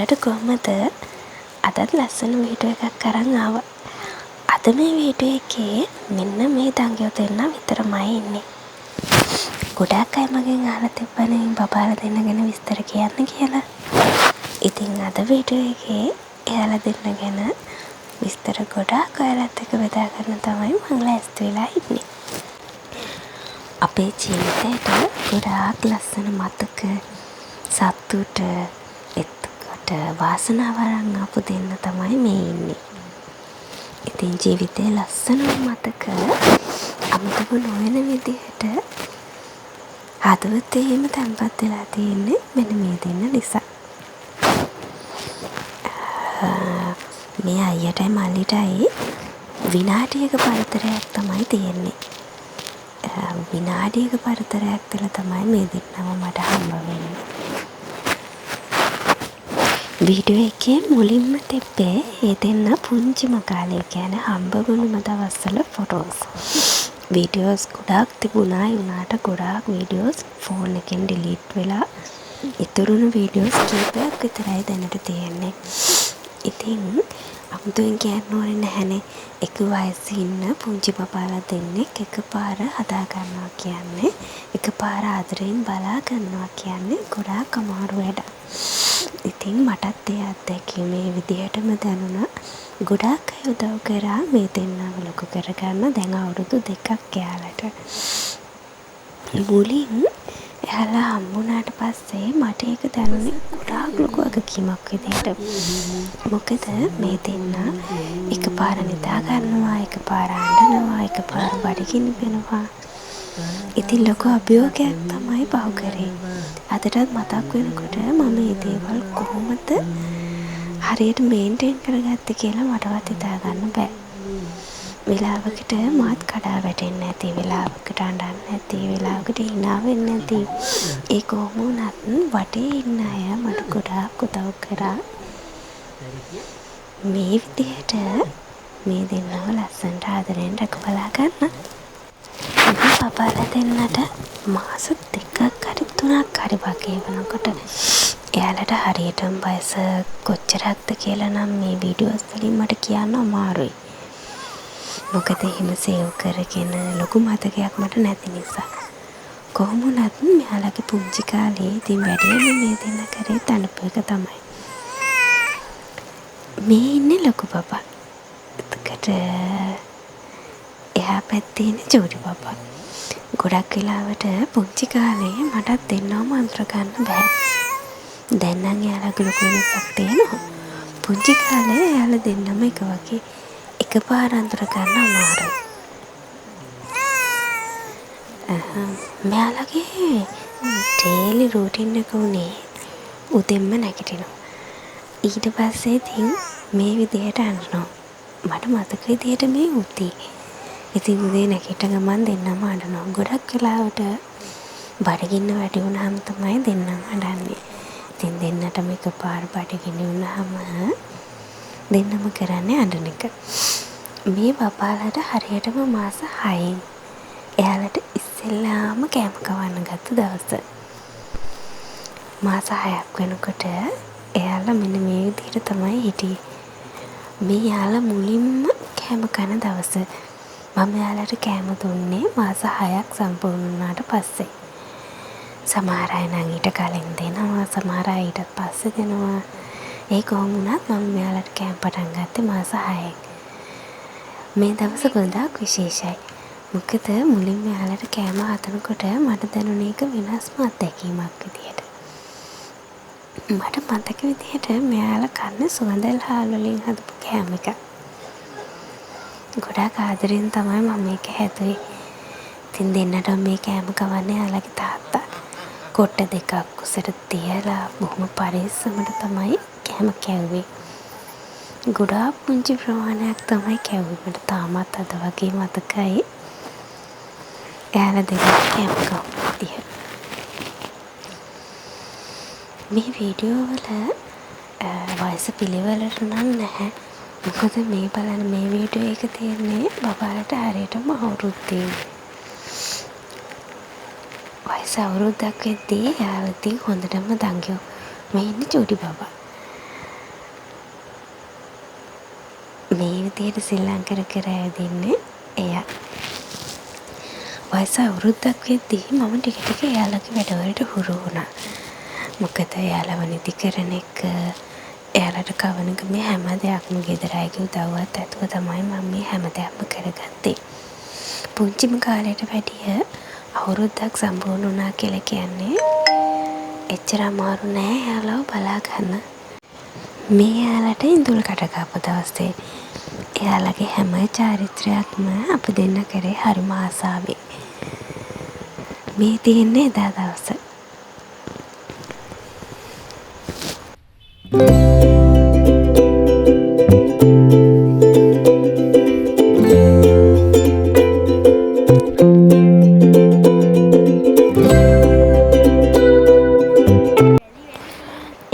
ඔයාලට කොහමද? අදත් ලස්සන වීඩියෝ එකක් අරන් ආවා. අද මේ වීඩියෝ එකේ මෙන්න මේ දඟයෝ දෙන්න විතරමයි ඉන්නේ. ගොඩාක් අය මගෙන් අහලා තිබ්බනේ බබාලා දෙන්න ගැන විස්තර කියන්න කියලා. ඉතින් අද වීඩියෝ එකේ එයාලා දෙන්න ගැන විස්තර ගොඩාක් ඔයාලත් එක්ක බෙදා ගන්න තමයි මම ලෑස්ති වෙලා ඉන්නේ. අපේ ජීවිතේට ගොඩාක් ලස්සන මතක සතුට එතකොට වාසනාව අරන් ආපු දෙන්න තමයි මේ ඉන්නේ. ඉතින් ජීවිතේ ලස්සන මතක අමතක නොවන විදිහට හදවතේම තැන්පත් වෙලා තියෙන්නේ මෙන්න මේ දෙන්න නිසා. මේ අයියටයි මල්ලිටයි විනාඩියක පරතරයක් තමයි තියෙන්නේ. විනාඩියක පරතරයක් තුළ තමයි මේ දෙන්නම මට හම්බ වෙන්නේ. වීඩියෝ එකේ මුලින්ම තිබ්බේ ඒ දෙන්න පුංචිම කාලේ කියන්නේ හම්බවුණුම දවස්වල ෆොටෝස්. වීඩියෝස් ගොඩාක් තිබුණා. ඒ වුණාට ගොඩාක් වීඩියෝස් ෆෝන් එකෙන් ඩිලීට් වෙලා ඉතුරුණු වීඩියෝස් කීපයක් විතරයි දැනට තියෙන්නේ. ඉතින් අමුතුවෙන් කියන්න ඕනේ නැහැනේ. එක වයසේ ඉන්න පුංචි බබාලා දෙන්නෙක් එකපාර හදා ගන්නවා කියන්නේ, එකපාර ආදරෙන් බලා ගන්නවා කියන්නේ ගොඩාක් අමාරු වැඩක්. ඉතින් මටත් ඒ අත්දැකීම මේ විදිහටම දැනුණා. ගොඩාක් අය උදව් කරා මේ දෙන්නව ලොකු කරගන්න. දැන් අවුරුදු 2ක් එයාලට. මුලින් එයාලා හම්බුණාට පස්සේ මට ඒක දැනුනේ ගොඩාක් ලොකු වගකීමක් විදිහට. මොකද මේ දෙන්න එකපාර නිදා ගන්නවා, එකපාර අඬනවා, එකපාර බඩගිනි වෙනවා. ඉතින් ලොකු අභියෝගයක් තමයි පහු කරේ. අදටත් මතක් වෙනකොට මම මේ දේවල් කොහොමද හරියට මේන්ටේන් කරගත්තේ කියලා මටවත් හිතා ගන්න බෑ. වෙලාවකට මාත් කඩා වැටෙන්නේ නැති, වෙලාවකට අඬන්නේ නැති, වෙලාවකට hina වෙන්නේ නැති. ඒ කොහොම වුණත් වටේ ඉන්න අය මට ගොඩාක් උදව් කරා. මේ විදිහට මේ දෙන්නව ලස්සනට ආදරෙන් රැකබලා ගන්න. ඉතින් බබාලා දෙන්නට මාස 2ක් හරි 3ක් හරි වගේ වෙනකොට එයාලට හරියටම වයස කොච්චරක්ද කියලා නම් මේ වීඩියෝස් වලින් මට කියන්න අමාරුයි. මොකද එහෙම සේව් කරගෙන ලොකු මතකයක් මට නැති නිසා. කොහොම වුණත් මෙයාලගේ පුංචි කාලේ ඉතින් වැඩිම මේ දෙන්න කරේ තනප එක තමයි. මේ ඉන්නේ ලොකු බබා. එතකොට එහා පැත්තේ ඉන්නේ චූටි බබා. ගොඩක් වෙලාවට පුංචි කාලේ මටත් දෙන්නවම අඳුර ගන්න බෑ. දැන් නම් එයාලගේ ලොකු වෙනසක් තියෙනවා. පුංචි කාලේ එයාලා දෙන්නම එක වගේ එකපාර අඳුර ගන්න අමාරුයි. මෙයාලගේ ඩේලි රූටින් එක උනේ උදෙන්ම නැගිටිනවා. ඊට පස්සේ ඉතින් මේ විදිහට අඬනවා. මට මතක විදිහට මේ උදේ. ඉතින් උදේ නැගිට ගමන් දෙන්නම අඬනවා. ගොඩක් වෙලාවට බඩගින්න වැඩි වුණාම තමයි දෙන්නම අඬන්නේ. ඉතින් දෙන්නටම එකපාර බඩගිනි වුණාම දෙන්නම කරන්නේ අඬන එක. මේ බබාලට හරියටම මාස 6න් එයාලට ඉස්සෙල්ලාම කෑම කවන්න ගත්ත දවස. මාස 6ක් වෙනකොට එයාලා මෙන්න මේ විදිහට තමයි හිටියේ. මේ යාලා මුලින්ම කෑම කන දවස මම එයාලට කෑම දුන්නේ මාස 6ක් සම්පූර්ණ වුණාට පස්සේ. සමහර අය නම් ඊට කලින් දෙනවා, සමහර අය ඊට පස්සේ දෙනවා. ඒ කොහොම වුණත් මම මෙයාලට කෑම පටන් ගත්තේ මාස 6න්. මේ දවස ගොඩාක් විශේෂයි. මොකද මුලින් මෙයාලට කෑම හදනකොට මට දැනුනේ එක වෙනස්ම අත්දැකීමක් විදියට. මට මතක විදිහට මෙයාලා කන්නේ සුවඳල් හාල් වලින් හදපු කෑම එක. ගොඩාක් ආදරෙන් තමයි මම මේක හැදුවේ. ඉතින් දෙන්නට මේ කෑම කවන්නේ එයාලගේ තාත්තා. කොට්ට 2ක් උසට තියලා බොහොම පරිස්සමට තමයි කෑම කැව්වේ. ගොඩාක් පුංචි ප්‍රමාණයක් තමයි කැව්වේ. මට තාමත් අද වගේ මතකයි. එයාලා දෙන්න කෑම කව්වේ. මේ වීඩියෝ වල වයස පිළිවෙලට නම් නැහැ. මොකද මේ බලන්න මේ වීඩියෝ එක තියෙන්නේ බබාලට හරියටම අවුරුද්දේ. වයස අවුරුද්දක් වෙද්දී එයාලා ඉතින් හොඳටම දඟයෝ. මේ ඉන්නේ චූටි බබා. මේ විදිහට ශ්‍රී කර ඇවිදින්නේ එයා. වයස අවුරුද්දක් වෙද්දී මම ටික ටික එයාලගේ වැඩවලට හුරු වුණා. මොකද එයාලව නිදි කරන එක, එයාලට කවන මේ හැම දෙයක්ම ගෙදර අයගේ උදව්වත් ඇතුව තමයි මම මේ හැම දෙයක්ම කරගත්තේ. පුංචිම කාලයට වැඩිය අවුරුද්දක් සම්පූර්ණ වුණා කියලා කියන්නේ එච්චර අමාරු නෑ එයාලව බලා ගන්න. මේ එයාලට ඉඳුල් කට කාපු දවසේ එයාලගේ හැම චාරිත්‍රයක්ම අපි දෙන්න කරේ හරිම ආසාවෙන්. මේ තියෙන්නේ එදා දවස.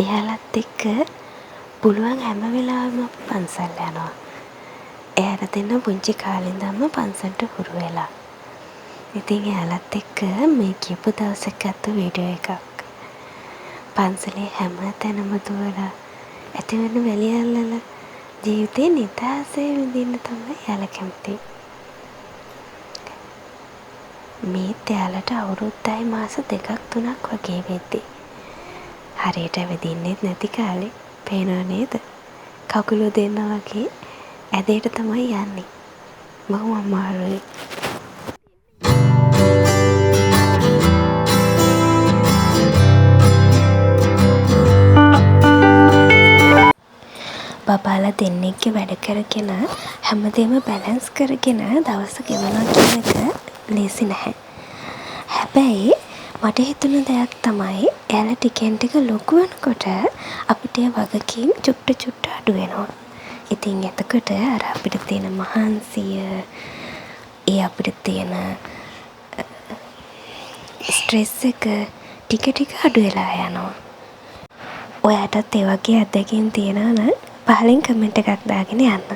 එයාලත් එක්ක පුළුවන් හැම වෙලාවෙම පන්සල් යනවා. එයාලා දෙන්න පුංචි කාලේ ඉඳන්ම පන්සලට හුරු වෙලා. ඉතින් එයාලත් එක්ක මේ කියපු දවසක් ගත්ත වීඩියෝ එකක්. පන්සලේ හැම තැනම දුවලා ඇති වෙන වැලි අල්ලලා ජීවිතේ නිදහසේ විඳින්න තමයි එයාලා කැමති. මේත් එයාලට අවුරුද්දයි මාස 2-3ක් වගේ වෙද්දී හරියට ඇවිදින්නෙත් නැති කාලේ පේනව නේද? කකුල දෙන්න වගේ ඇදේට තමයි යන්නේ. බොහොම අමාරුයි. බබාලා දෙන්නෙක්ගේ වැඩ කරගෙන හැමදේම බැලන්ස් කරගෙන දවස ගෙවනවා කියන එක ලේසි නැහැ. හැබැයි මට හිතුණ දෙයක් තමයි එයාලා ටිකෙන් ටික ලොකු වෙනකොට අපිට වගකීම් චුට්ට අඩු වෙනවා. ඉතින් එතකොට අර අපිට තියෙන මහන්සිය, ඒ අපිට තියෙන ස්ට්‍රෙස් එක ටික ටික අඩු වෙලා යනවා. ඔයාටත් ඒ වගේ අත්දැකීම් තියෙනවා නම් පහලින් කමෙන්ට් එකක් දාගෙන යන්න.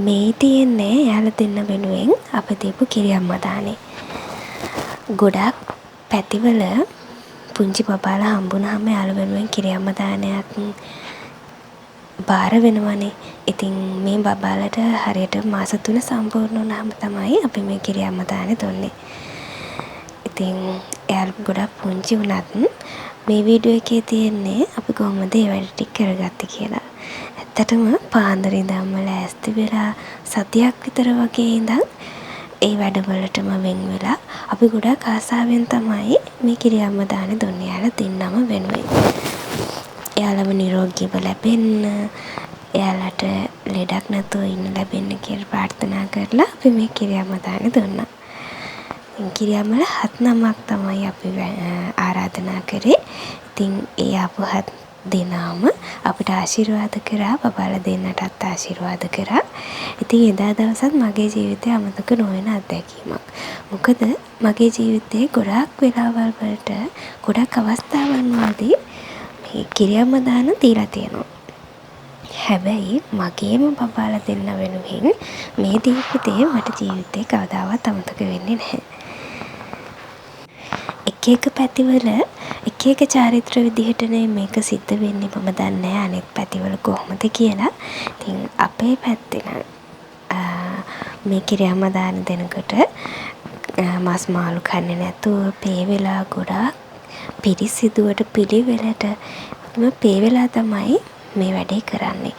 මේ තියෙන්නේ එයාලා දෙන්න වෙනුවෙන් අප දීපු කිරියම්මා දානේ. ගොඩක් පැතිවල පුංචි බබාලා හම්බුනහම එයාලා වෙනුවෙන් කිරියම්මා දානයක් බාර වෙනවනේ. ඉතින් මේ බබාලට හරියට මාස 3 සම්පූර්ණ වුණාම තමයි අපි මේ කිරියම්මා දානේ දුන්නේ. ඉතින් එයාලා ගොඩක් පුංචි වුණත් මේ වීඩියෝ එකේ තියෙන්නේ අපි කොහොමද ඒ වැඩ ටික කරගත්තේ කියලා. ඇත්තටම පාන්දර ඉඳන්ම ලෑස්ති වෙලා සතියක් විතර වගේ ඉඳන් ඒ වැඩවලටම වෙන් වෙලා අපි ගොඩක් ආසාවෙන් තමයි මේ කිරියම්මා දානේ දුන්නේ එයාලා දෙන්නම වෙනුවෙන්. එයාලම නිරෝගීව ලැබෙන්න, එයාලට ලෙඩක් නැතුව ඉන්න ලැබෙන්න කියලා ප්‍රාර්ථනා කරලා අපි මේ කිරියම්මා දානේ දුන්නා. කිරියම්මල 7 නමක් තමයි අපි ආරාධනා කරේ. ඉතින් ඒ ආපු 7 දෙනාම අපිට ආශිර්වාද කරා, බබාලා දෙන්නටත් ආශිර්වාද කරා. ඉතින් එදා දවසත් මගේ ජීවිතේ අමතක නොවන අත්දැකීමක්. මොකද මගේ ජීවිතේ ගොඩක් වෙලාවල් වලට ගොඩක් අවස්ථාවන් වලදී මේ කිරියම්මා දාන දීලා තියෙනවා. හැබැයි මගේම බබාලා දෙන්න වෙනුවෙන් මේ දීපු දේ මට ජීවිතේ කවදාවත් අමතක වෙන්නේ නැහැ. එක පැතිවල එක චාරිත්‍ර විදිහටනේ මේක සිද්ධ වෙන්නේ. මම දන්නේ නැහැ අනෙක් පැතිවල කොහොමද කියලා. ඉතින් අපේ පැත්තේ මේ කිරියම්මා දාන දෙනකොට මස් මාළු කන්නේ නැතුව පේ වෙලා ගොඩාක් පිරිසිදුවට පිළිවෙලට පේ වෙලා තමයි මේ වැඩේ කරන්නේ.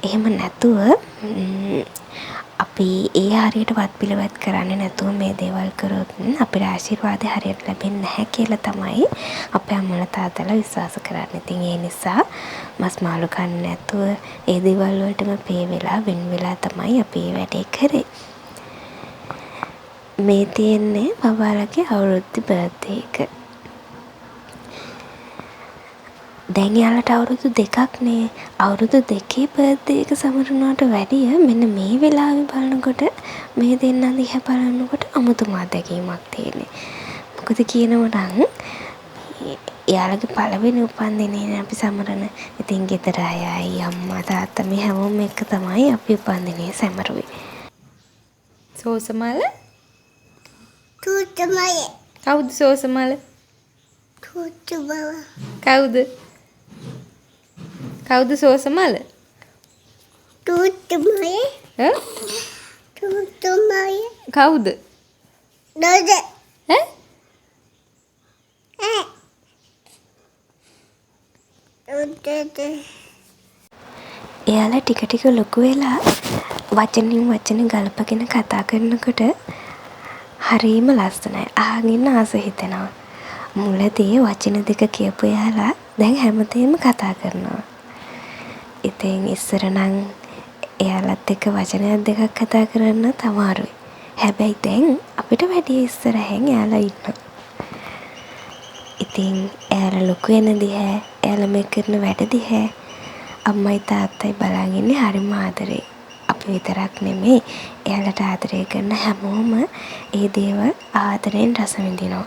එහෙම නැතුව අපි ඒ හරියට වත් පිළිවෙත් කරන්නේ නැතුව මේ දේවල් කරොත් අපේ ආශිර්වාදය හරියට ලැබෙන්නේ නැහැ කියලා තමයි අපේ අම්මලා තාත්තලා විශ්වාස කරන්නේ. ඉතින් ඒ නිසා මස් මාළු කන්නේ නැතුව ඒ දේවල් වලටම පේ වෙලා වෙන් වෙලා තමයි අපි මේ වැඩේ කරේ. මේ තියෙන්නේ බබාලගේ අවුරුද්ද බර්ත්ඩේ එක. දැන් යාලට අවුරුදු 2ක් නේ. අවුරුදු 2 බර්ත්ඩේ එක සමරුණාට වැඩිය මෙන්න මේ වෙලාවේ බලනකොට මේ දෙන්න දිහා බලනකොට අමුතුම අත්දැකීමක් තියෙන්නේ. මොකද කියනවා නම් යාලගේ පළවෙනි උපන්දිනේ අපි සමරන. ඉතින් ගෙදර අයයි අම්මා තාත්තා මේ හැමෝම එක තමයි අපි උපන්දිනේ සමරුවේ. සෝසමල Tutamay. කවුද සෝසමල? Tutamala. කවුද? කවුද සෝසමල? තුතුමයි කවුද? දොද ඈ? එයාලා ටික ටික ලොකු වෙලා වචනින් වචන ගලපගෙන කතා කරනකොට හරිම ලස්සනයි. අහගෙන ආස හිතෙනවා. මුලදී වචන දෙක කියපු එයාලා දැන් හැමදේම කතා කරනවා. ඉතින් ඉස්සර නම් එයාලත් එක්ක වචනයක් දෙකක් කතා කරන්නත් අමාරුයි. හැබැයි දැන් අපිට වැඩි ඉස්සරහෙන් එයාලා ඉන්නවා. ඉතින් එයාලා ලොකු වෙන දිහා, එයාලා මේ කරන වැඩ දිහා අම්මයි තාත්තයි බලන් ඉන්නේ හරිම ආදරේ. අපි විතරක් නෙමෙයි එයාලට ආදරය කරන හැමෝම ඒ දේවල් ආදරෙන් රස විඳිනවා.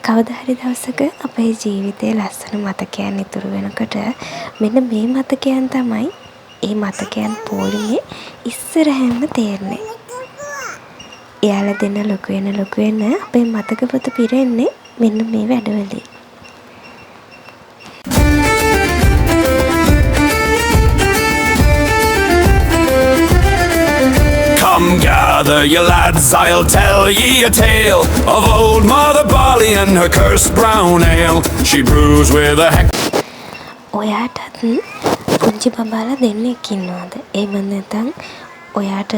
කවදා හරි දවසක අපේ ජීවිතයේ ලස්සන මතකයන් ඉතුරු වෙනකොට මෙන්න මේ මතකයන් තමයි ඒ මතකයන් පොලිමේ ඉස්සරහැම තේරෙන්නේ. එයාලා දෙන්න ලොකු වෙන අපේ මතක පොත පිරෙන්නේ මෙන්න මේ වැඩවලදී. Come gather ye lads, I'll tell ye a tale of old Mother Barley and her cursed brown ale. She brews with a heck. ඔයාටත් පුංචි බබාලා දෙන්නෙක් ඉන්නවද? එහෙම නැත්නම් ඔයාට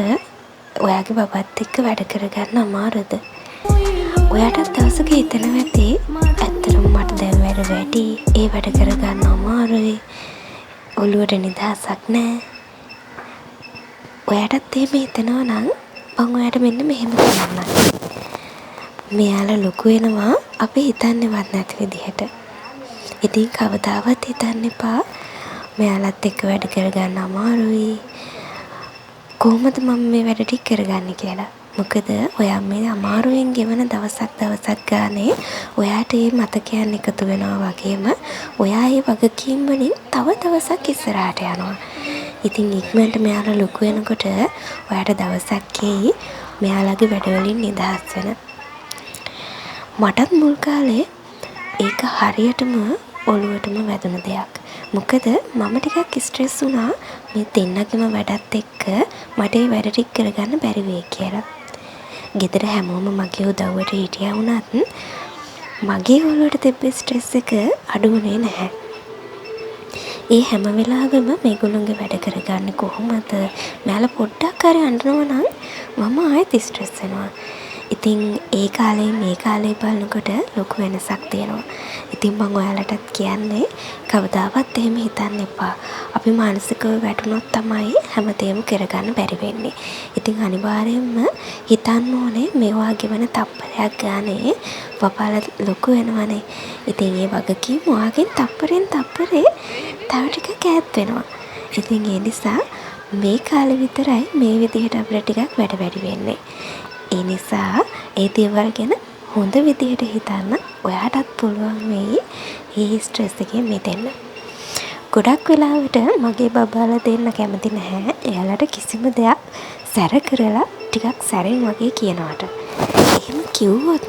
ඔයාගේ බබාත් එක්ක වැඩ කරගන්න අමාරුද? ඔයාටත් දවසක හිතනවා ඇති ඇත්තටම මට දැන් වැඩ වැඩි, ඒ වැඩ කරගන්න අමාරුයි, ඔළුවට නිදහසක් නැහැ. ඔයාටත් එහෙම හිතනවා නම් මම ඔයාට මෙන්න මෙහෙම කියන්නම්. මෙයාලා ලොකු වෙනවා අපි හිතන්නේවත් නැති විදිහට. ඉතින් කවදාවත් හිතන්න එපා මෙයාලත් එක්ක වැඩ කරගන්න අමාරුයි, කොහොමද මම මේ වැඩ ටික කරගන්නේ කියලා. මොකද ඔයා මේ අමාරුවෙන් ගෙවන දවසක් ගානේ ඔයාට මේ මතකයන් එකතු වෙනවා වගේම ඔයා මේ වගකීම් වලින් තව දවසක් ඉස්සරහට යනවා. ඉතින් ඉක්මනට මෙයාලා ලොකු වෙනකොට ඔයාට දවසක් එයි මෙයාලගේ වැඩවලින් නිදහස් වෙන. මටත් මුල් කාලේ ඒක හරියටම ඔළුවටම වැදුන දෙයක්. මොකද මම ටිකක් ස්ට්‍රෙස් වුණා මේ දෙන්නගේම වැඩත් එක්ක මට ඒ වැඩ ටික කරගන්න බැරි වෙයි කියලා. ගෙදර හැමෝම මගේ උදව්වට හිටියා වුණත් මගේ ඔළුවට තිබ්බ ස්ට්‍රෙස් එක අඩු වුණේ නැහැ. ඒ හැම වෙලාවෙම මේගොල්ලෝගේ වැඩ කරගන්නේ කොහොමද? මෙයාලා පොඩ්ඩක් හරි අඬනවා නම් මම ආයෙත් ස්ට්‍රෙස් වෙනවා. ඉතින් ඒ කාලේ මේ කාලේ බලනකොට ලොකු වෙනසක් තියෙනවා. ඉතින් මම ඔයාලටත් කියන්නේ කවදාවත් එහෙම හිතන්න එපා. අපි මානසිකව වැටුනොත් තමයි හැමදේම කරගන්න බැරි වෙන්නේ. ඉතින් අනිවාර්යයෙන්ම හිතන්න ඕනේ මේ වගේ වෙන තප්පරයක් ගානේ බබාලා ලොකු වෙනවනේ. ඉතින් ඒ වගකීම් ඔයාගෙන් තප්පරෙන් තප්පරේ තව ටිකක් ඈත් වෙනවා. ඉතින් ඒ නිසා මේ කාලේ විතරයි මේ විදිහට අපිට ටිකක් වැඩි වෙන්නේ. ඒ නිසා ඒ දේවල් ගැන හොඳ විදිහට හිතන්න ඔයාටත් පුළුවන් වෙයි මේ ස්ට්‍රෙස් එකෙන් මිදෙන්න. ගොඩක් වෙලාවට මගේ බබාලා දෙන්න කැමති නැහැ එයාලට කිසිම දෙයක් සැර කරලා ටිකක් සැරෙන් වගේ කියනවට. එහෙම කිව්වොත්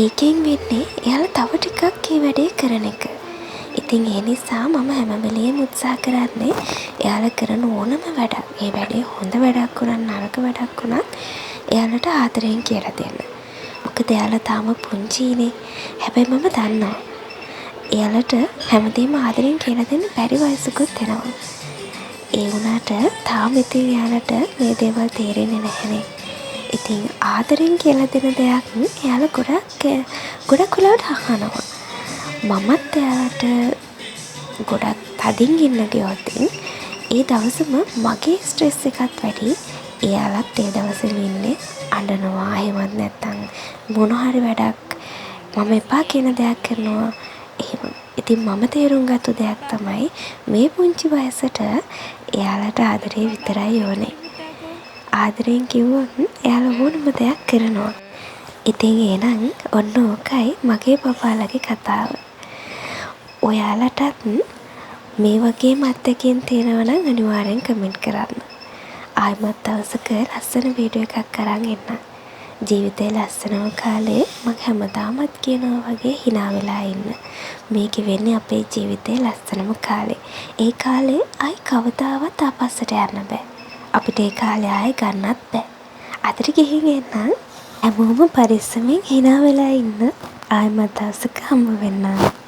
ඒකෙන් වෙන්නේ එයාලා තව ටිකක් ඒ වැඩේ කරන එක. ඉතින් ඒ නිසා මම හැම වෙලේම උත්සාහ කරන්නේ එයාලා කරන ඕනම වැඩක්, ඒ වැඩේ හොඳ වැඩක් වුණත් නරක වැඩක් වුණත් එයාලට ආදරෙන් කියලා දෙන්න. මොකද එයාලා තාම පුංචිනේ. හැබැයි මම දන්නවා එයාලට හැමදේම ආදරෙන් කියලා දෙන්න බැරි වයසකුත් එනවා. ඒ වුණාට තාම ඉතින් එයාලට මේ දේවල් තේරෙන්නේ නැහැනේ. ඉතින් ආදරෙන් කියලා දෙන දෙයක් එයාලා ගොඩක් වෙලාවට අහනවා. මමත් එයාලට ගොඩක් තදින් ඉන්න ගියොත් ඒ දවසම මගේ ස්ට්‍රෙස් එකත් වැඩි. එයාලත් ඒ දවසෙම ඉන්නේ අඬනවා. එහෙමත් නැත්තම් මොන හරි වැඩක් මම එපා කියන දෙයක් කරනවා. එහෙම. ඉතින් මම තේරුම් ගත්ත දෙයක් තමයි මේ පුංචි වයසට එයාලට ආදරේ විතරයි ඕනේ. ආදරෙන් කිව්වොත් එයාලා ඕනම දෙයක් කරනවා. ඉතින් එහෙනම් ඔන්න ඕකයි මගේ බබාලගේ කතාව. ඔයාලටත් මේ වගේ මතකයන් තියෙනවා නම් අනිවාර්යෙන් කමෙන්ට් කරන්න. ආයෙමත් දවසක ලස්සන වීඩියෝ එකක් අරන් එන්න. ජීවිතේ ලස්සනම කාලේ මම හැමදාමත් කියනවා වගේ hina වෙලා ඉන්න. මේකේ වෙන්නේ අපේ ජීවිතේ ලස්සනම කාලේ. ඒ කාලේ ආයි කවදාවත් ආපස්සට යන්න බෑ. අපිට ඒ කාලේ ආයෙ ගන්නත් බෑ. අදට ගිහින් එන්නම්. හැමෝම පරිස්සමෙන් hina වෙලා ඉන්න. ආයෙමත් දවසක හම්බ වෙන්නම්.